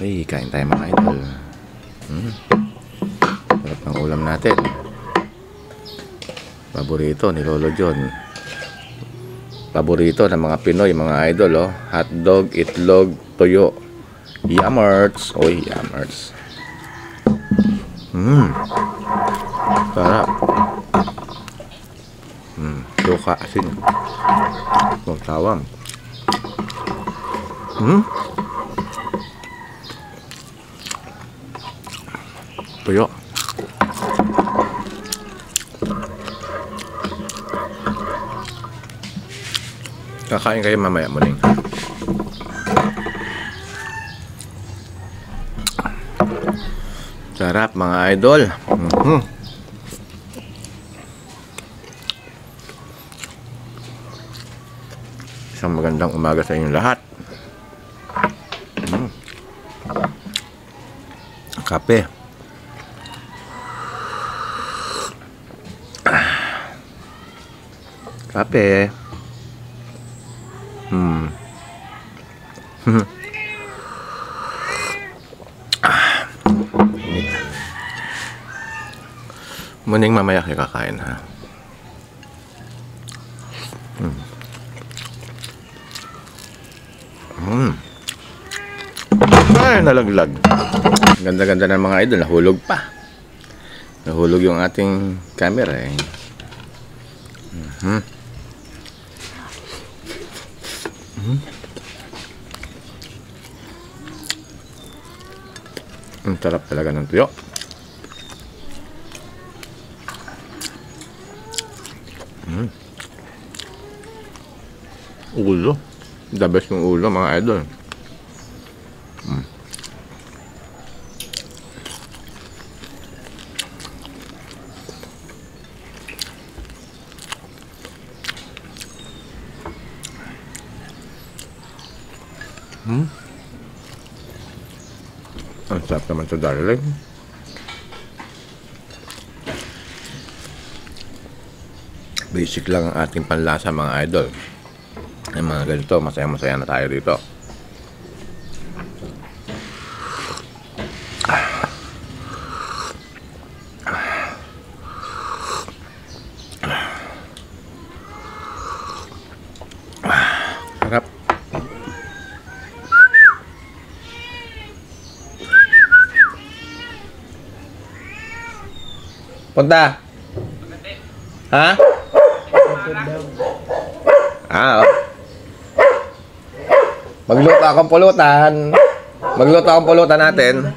Okay, kain tayo mga idol. Sarap ng ulam natin. Paborito ni Lolo John. Paborito ng mga Pinoy, mga idol, oh. Hotdog, itlog, toyo. Yammerts. Oy, yammerts. Sarap. Suka, asin. Tawang. Toyo. Kakain kayo mamaya muling. Sarap mga idol. Isang magandang umaga sa inyong lahat. Kape. Kape. Muning mamaya kayo kakain, ha. Ay, nalaglag. Ganda-ganda ng mga idol. Nahulog pa. Nahulog yung ating camera, eh. Ang sarap talaga ng tuyo. Ulo. The best yung ulo, mga idol. Ang sarap naman ito, darling. Basic lang ang ating panlasa, mga idol. Yung mga ganito, masaya-masaya na tayo dito. Sarap. Punta. Ha? Oh. Magluto akong pulutan. Magluto akong pulutan natin.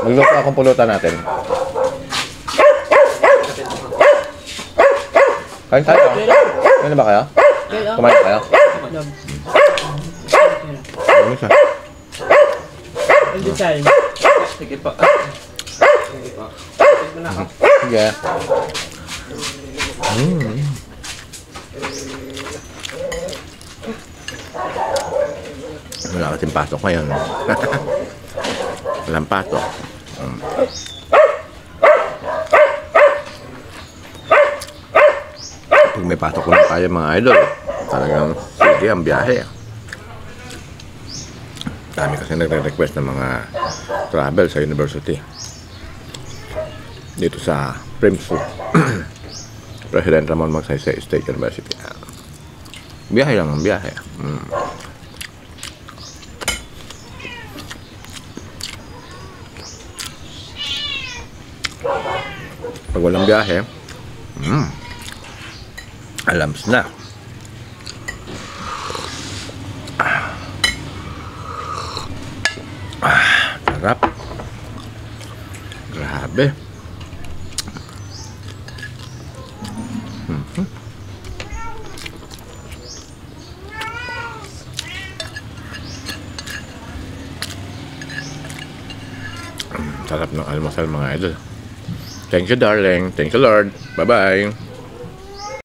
Magluto akong pulutan natin. Kain tayo. Kain na ba kayo? Kumain kayo? Ano siya? Sige pa. Sige. Wala kasing pasok ngayon. Walang pasok. Pag may pasok lang tayo, mga idol, talagang sige ang biyahe. Dami kasi nagre-request ng mga travel sa university dito sa Primsu. President Ramon Magsaysay State University. Biyahe lang ang biyahe. Pag walang biyahe, alams na. Sarap. Grabe. Sarap ng almusal, mga idol. Thank you, darling. Thank you, Lord. Bye-bye.